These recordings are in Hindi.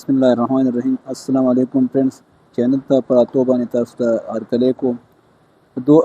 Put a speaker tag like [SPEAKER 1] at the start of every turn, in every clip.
[SPEAKER 1] बिस्मिल्लाहिर्रहमानिर्रहीम। अस्सलाम वालेकुम फ्रेंड्स, चैनल ता परातो बानी तासु ता हरकले को 2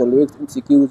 [SPEAKER 1] 40 MCQs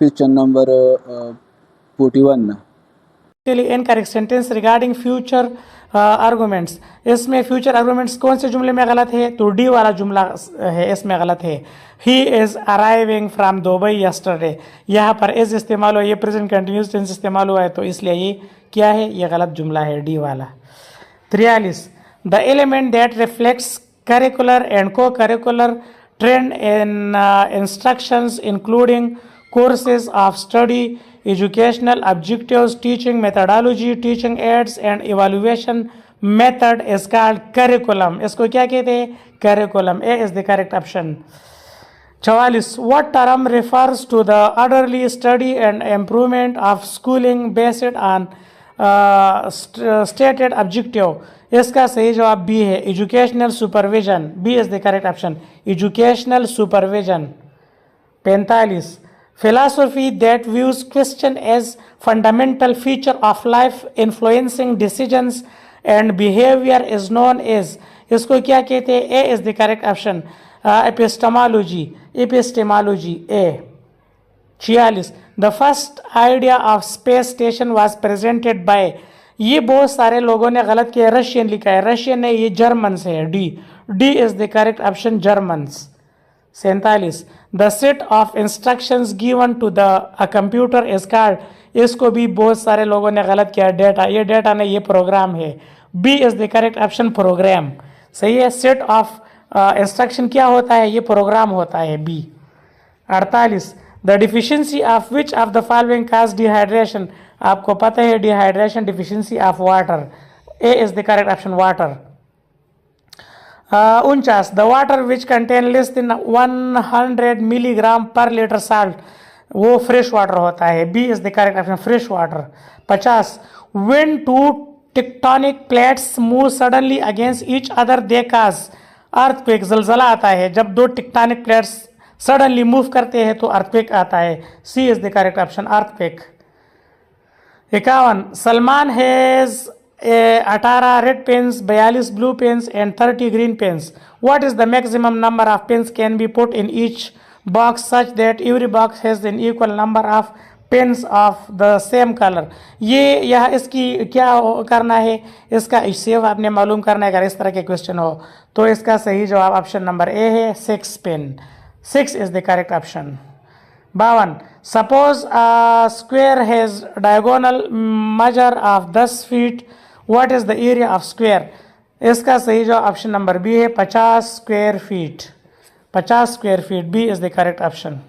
[SPEAKER 1] क्वेश्चन नंबर 41 ना
[SPEAKER 2] incorrect sentence regarding future arguments. इसमें फ्यूचर आर्गुमेंट्स कौन से जुमले में गलत है? तो डी वाला जुमला है, इसमें गलत है। He is arriving from Dubai yesterday, यहाँ पर इज इस्तेमाल हुआ, ये प्रेजेंट कंटिन्यूस टेंस इस्तेमाल हुआ है, तो इसलिए ये क्या है? ये गलत जुमला है, डी वाला। 43 the element that reflects curricular and co curricular trend in instructions including courses of study, educational objectives, teaching methodology, teaching aids and evaluation method is called curriculum. इसको क्या कहते हैं? Curriculum. A is the correct option. 44 what term refers to the orderly study and improvement of schooling based on stated objective? इसका सही जवाब बी है, educational supervision. B is the correct option, educational supervision. 45 philosophy that views question as fundamental feature of life influencing decisions and behavior is known as, इसको क्या कहते हैं? A is the correct option, epistemology. epistemology A. 46 the first idea of space station was presented by, ये बहुत सारे लोगों ने गलत किया, रशियन लिखा है, रशियन नहीं, ये जर्मन से है, D is the correct option, Germans. 47 the set of instructions given to the a computer is called, इसको भी बहुत सारे लोगों ने गलत किया, डेटा, ये डेटा नहीं, ये प्रोग्राम है। B is the correct option, program. सही है, सेट ऑफ इंस्ट्रक्शन क्या होता है? ये प्रोग्राम होता है, B. 48 the deficiency of which of the following cause dehydration, आपको पता है dehydration deficiency of water, A is the correct option, water. 49 the water which contain less than 100 milligram per litre salt, वो फ्रेश वाटर होता है, B is the correct option, fresh water. 50 when two tectonic plates move suddenly against each other they cause earthquake, जलजला आता है जब दो टेक्टोनिक प्लेट्स सडनली मूव करते हैं तो अर्थक्वेक आता है, C is the correct option, earthquake. 51 Salman has 18 red pens, 42 blue pens and 30 green pens. What is the maximum number of pens can be put in each box such that every box has an equal number of pens of the same color? ये यह इसकी क्या करना है? इसका हिस्सेव आपने मालूम करना है अगर इस तरह के क्वेश्चन हो तो। इसका सही जवाब ऑप्शन नंबर ए है, 6 pen, 6 is the correct option. 52 suppose a square has diagonal measure of 10 feet, what is the area of square? इसका सही जवाब ऑप्शन नंबर बी है, 50 square feet, 50 square feet, B is the correct option.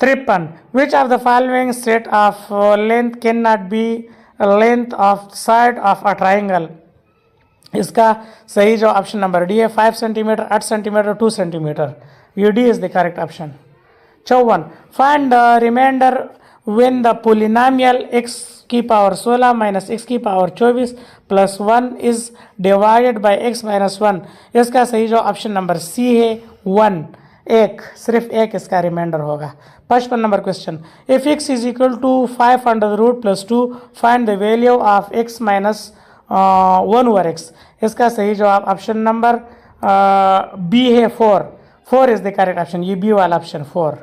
[SPEAKER 2] 53 which of the following set of length cannot be length of side of a triangle? इसका सही जवाब ऑप्शन नंबर डी है, 5 सेंटीमीटर, 8 सेंटीमीटर, 2 सेंटीमीटर, ये D is the correct option. 54 find the remainder when the polynomial x की पावर 16 माइनस x की power 24 plus 1 is divided by x minus 1, इसका सही जवाब ऑप्शन नंबर सी है, 1, एक, सिर्फ एक इसका रिमाइंडर होगा। 55 number question, if x is equal to 5 under the root plus 2 find the value of x minus 1 over x, इसका सही जवाब ऑप्शन नंबर बी है, 4, 4 इज द करेक्ट ऑप्शन, ये बी वाला option 4।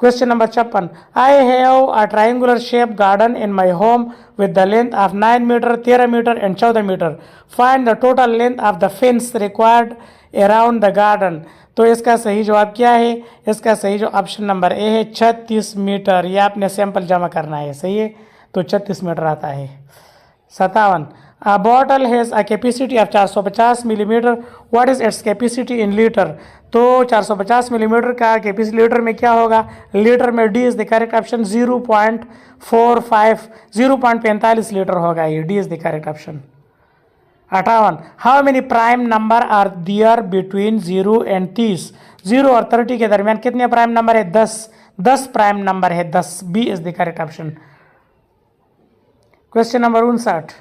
[SPEAKER 2] Question number 56 I have a triangular shaped garden in my home with the length of 9 meter, 13 meter and 14 meter. Find the total length of the fence required around the garden. तो इसका सही जवाब क्या है? इसका सही जवाब ऑप्शन नंबर ए है, 36 मीटर, ये आपने सैंपल जमा करना है, सही है, तो 36 मीटर आता है। 57 A bottle has a capacity of 450 millimetre. What is its capacity in liter? तो 450 मिलीमीटर का कैपेसिटी लीटर में क्या होगा? लीटर में D is the correct option. 0.45 litre होगा ये. D is the correct option. 58. How many prime number are there between 0 and 30? 0 और 30 के दरमियान कितने प्राइम नंबर है? 10 प्राइम नंबर है. 10. B is the correct option. Question number 59.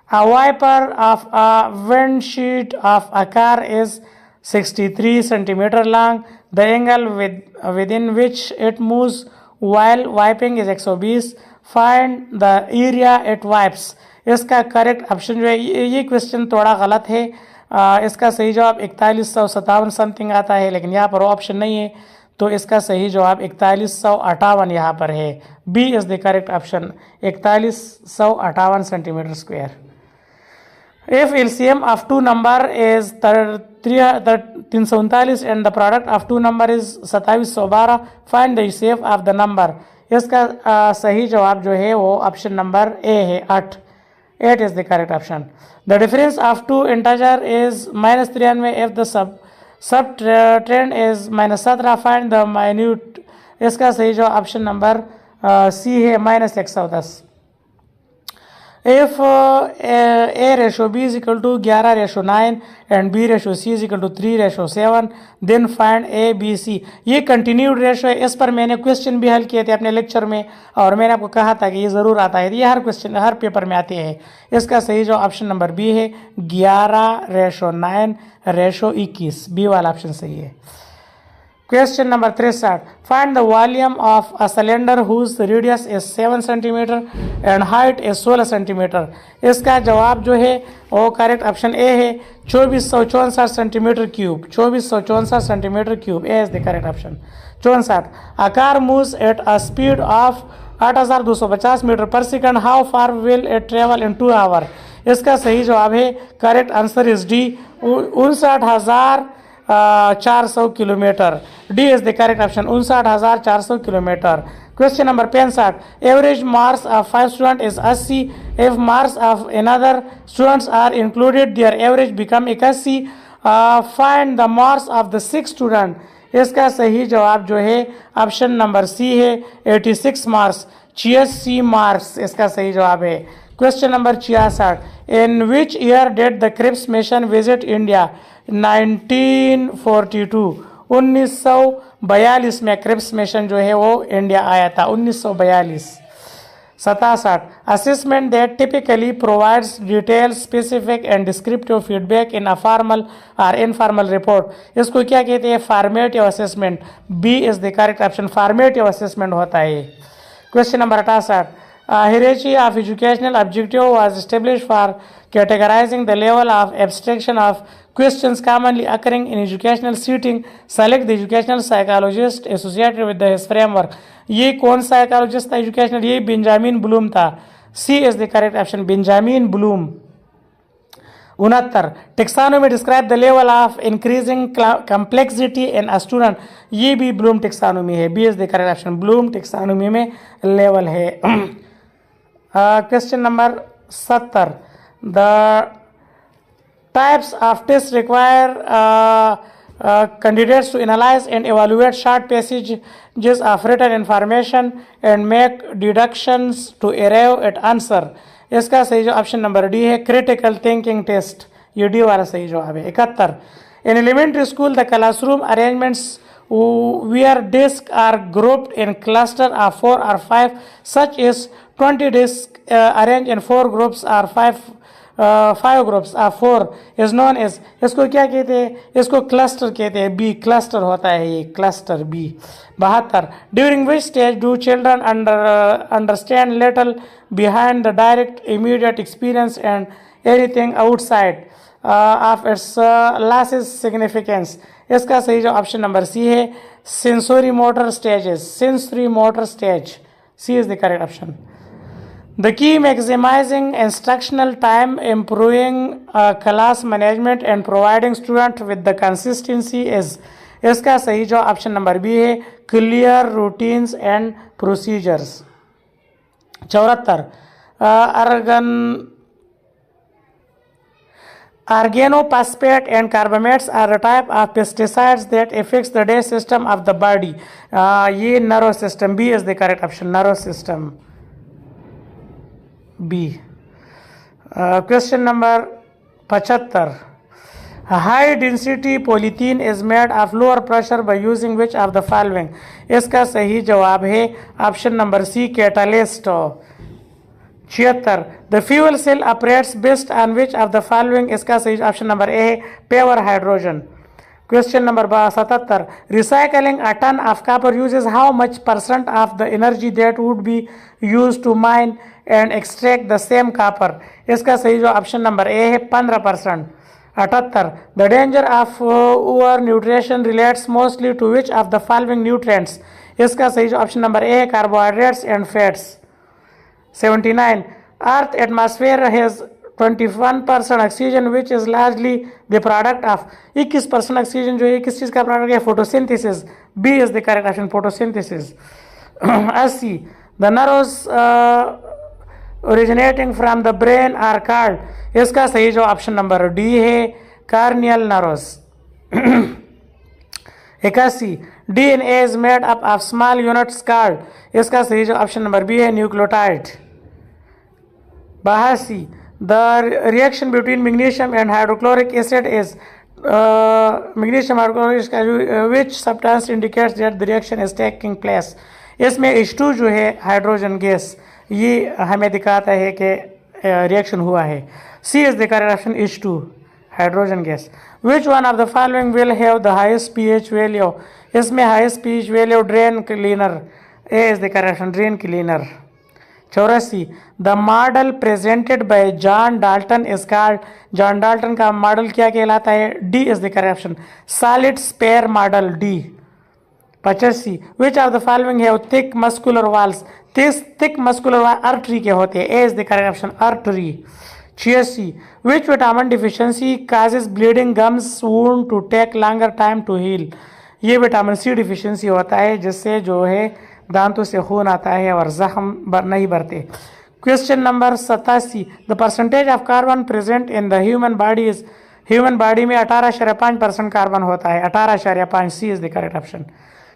[SPEAKER 2] A wiper of a windshield of a car is 63 centimeter long. The angle within which it moves while wiping is 120. Find the area it wipes. इसका करेक्ट ऑप्शन जो है, ये क्वेश्चन थोड़ा गलत है. इसका सही जवाब 4157 समथिंग आता है, लेकिन यहाँ पर ऑप्शन नहीं है, तो इसका सही जवाब 4158 यहाँ पर है. B is the correct option. 4158 centimetre square. If LCM of two number is 339 and the product of two number is 2712, find the HCF of the number. इसका सही जवाब जो है वो ऑप्शन नंबर ए है. 8 is the correct option. The difference of two integer is -93. If the subtrend is -17, find the minute. इसका सही जवाब ऑप्शन नंबर सी है. -110. If A ratio B is equal to 11:9 and B ratio C is equal to 3:7, then find A, B, C. ये कंटिन्यूड रेशो है. इस पर मैंने क्वेश्चन भी हल किए थे अपने लेक्चर में, और मैंने आपको कहा था कि ये ज़रूर आता है. ये हर क्वेश्चन हर पेपर में आते हैं. इसका सही जो ऑप्शन नंबर बी है. 11:9:21. बी वाला ऑप्शन सही है. Question number 63. Find the volume of a cylinder whose radius is 7 centimeter and height is 16 centimeter. इसका जवाब जो है वो करेक्ट ऑप्शन ए है. 2464 centimetre cube. 2464 centimetre cube. A is the correct option. 64. A car moves at a speed of 8250 metre per second. How far will it travel in 2 hour? इसका सही जवाब है. Correct answer is D. 59,400 kilometre. D is the correct option. 59,400 kilometre. Question number 65. Average marks of 5 student is 80. If marks of another students are included their average become 81. Find the marks of the 6 student. इसका सही जवाब जो है ऑप्शन नंबर सी है. 86 मार्क्स. 86 मार्क्स इसका सही जवाब है. Question number 66. In which year did the Cripps mission visit India? 1942. 1942 में क्रिप्स मिशन जो है वो इंडिया आया था. 1942. 67. Assessment that typically provides detail specific and descriptive feedback in a formal or informal report. इसको क्या कहते हैं? Formative assessment. B is the correct option. Formative assessment होता है. Question number 68. hierarchy of educational objective was established for categorizing the level of abstraction of questions commonly occurring in educational setting. Select the educational psychologist associated with this framework. ये कौन साइकोलॉजिस्ट था एजुकेशनल? ये बेंजामिन ब्लूम था. C is the correct option. Benjamin Bloom. 69. Taxonomy describe the level of increasing complexity in a student. ये भी ब्लूम टेक्सानोमी है. B is the correct option. Bloom taxonomy में लेवल है. Question number 70. The types of tests require candidates to analyze and evaluate short passages of written information and make deductions to arrive at answer. इसका सही जो ऑप्शन नंबर डी है. Critical thinking test. ये डी वाला सही जवाब है. 71. In elementary school, the classroom arrangements where desks are grouped in cluster of 4 or 5, such as 20 desks arranged in 4 groups or 5 groups of 4 is known as. इसको क्या कहते हैं? इसको क्लस्टर कहते हैं. बी क्लस्टर होता है ये. Cluster B. 72. During which stage do children understand little behind the direct immediate experience and anything outside of its losses significance? इसका सही जो ऑप्शन नंबर सी है. Sensory motor stages. Sensory motor stage. C is the correct option. The key maximizing instructional time, improving class management and providing student with the consistency is. इसका सही जो ऑप्शन नंबर बी है. Clear routines and procedures. 74. Organophosphate and carbamates are a type of pesticides that affects the nervous system of the body. ये nervous system, B is the correct option, nervous system, B. Question number 75. High density polythene is made of lower pressure by using which of the following? इसका सही जवाब है option number C, catalyst. 76. The fuel cell operates based on which of the following? इसका सही ऑप्शन नंबर ए है, pure hydrogen. Question number 77. Recycling a ton of copper uses how much % of the energy that would be used to mine and extract the same copper? इसका सही जो ऑप्शन नंबर ए है, 15%. 78. The danger of over nutrition relates mostly to which of the following nutrients? इसका सही जो ऑप्शन नंबर ए है, carbohydrates and fats. 79. Earth atmosphere has 21% oxygen which is largely the product of. 21% oxygen जो है किस चीज़ का प्रोडक्ट है? Photosynthesis. B is the correct option, photosynthesis. 80. The nerves originating from the brain are called. इसका सही जो ऑप्शन नंबर डी है, corneal nerves. 81. DNA is made up of small units called. इसका सही जो ऑप्शन नंबर बी है, nucleotide. 82. The reaction between magnesium and hydrochloric acid is magnesium hydrochloric acid. Which substance indicates that the reaction is taking place? इसमें H2 जो है हाइड्रोजन गैस, ये हमें दिखाता है कि रिएक्शन हुआ है. C is the correct option, H2 hydrogen gas. Which one of the following will have the highest pH value? इसमें highest pH value drain cleaner. A is the correct option, drain cleaner. 84. The model presented by John Dalton is called. John Dalton का मॉडल क्या कहलाता है? D is the correct option, solid sphere model, D. 85. Which of the following have thick muscular walls? Thick muscular wall artery के होते हैं. A is the correct option, artery. 86. Which vitamin deficiency causes bleeding gums wound to take longer time to heal? ये विटामिन सी डिफिशियंसी होता है जिससे जो है दांतों से खून आता है और जख्म नहीं भरते. Question number 87. The percentage of carbon present in the human body is. Human body में 18.5% कार्बन होता है, 18.5. C is the correct option.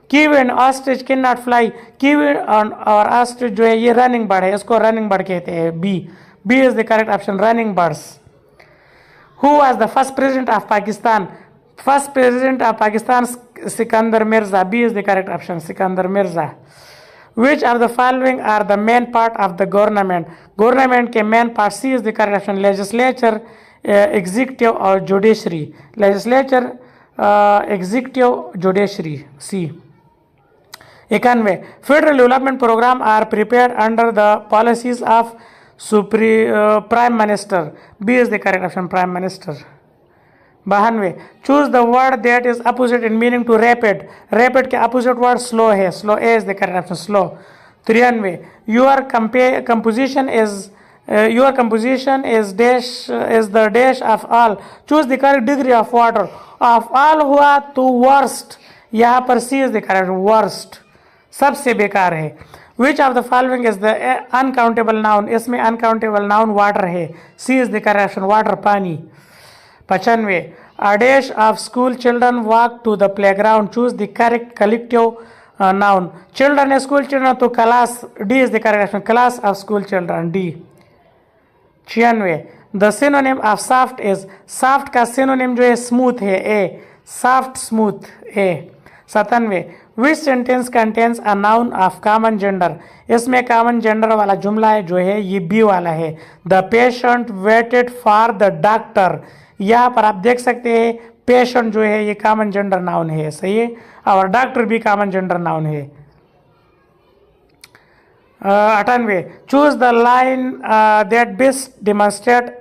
[SPEAKER 2] Kiwi and ostrich can not fly. Kiwi और ऑस्ट्रिच जो है ये रनिंग बर्ड है, इसको रनिंग बर्ड कहते हैं. B is the correct option, running birds. Who was the first president of Pakistan? First president of Pakistan Sikandar Mirza. B is the correct option, Sikandar Mirza. Which of the following are the main part of the government? Government के main part. C is the correct option, legislature, executive और judiciary. Legislature, executive, judiciary, C. 91. Federal development program are prepared under the policies of Prime Minister. B is the correct option, Prime Minister. 92. Choose the word that is opposite in meaning to rapid. Rapid के opposite word slow है, slow. A is the correct option, slow. 93. Your composition is dash is the dash of all. Choose the correct degree of water. Of all हुआ तो worst. यहाँ पर C is the correct, worst. सबसे बेकार है. Which of the following is the uncountable noun? इसमें uncountable noun water है. C is the correct option, water, पानी. 95. A dash of school children walk to the playground. Choose the correct collective noun. Children is school children तो class. D is the correct option, class of school children, D. 96. The synonym of soft is. Soft का synonym जो है smooth है, A. Soft, smooth, A. 97. Which sentence contains a noun of common gender? इसमें common gender वाला जुमला है जो है ये B वाला है. The patient waited for the doctor. यहाँ पर आप देख सकते हैं पेशेंट जो है ये कॉमन जेंडर नाउन है, सही है, और डॉक्टर भी कॉमन जेंडर नाउन है. 98. Choose the line that best demonstrate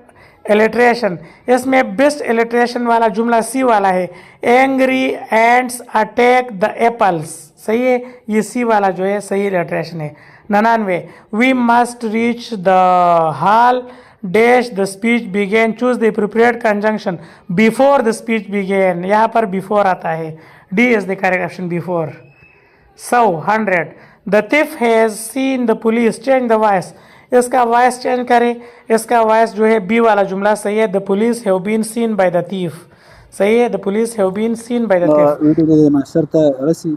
[SPEAKER 2] alliteration. इसमें बेस्ट इलिटरेशन वाला जुमला सी वाला है. Angry ants attack the apples, सही है, ये सी वाला जो है सही इलिटरेशन है. 99. We must reach the hall dash the speech began. Choose the appropriate conjunction. Before the speech began, यहाँ पर before आता है. D is the correct option, before. So 100. The thief has seen the police. Change the voice. इसका वॉइस चेंज करें, इसका वॉइस जो है बी वाला जुमला सही है, the police have been seen by the thief, सही है, the police have been seen by the thief.
[SPEAKER 1] Video के मास्टर ता रसी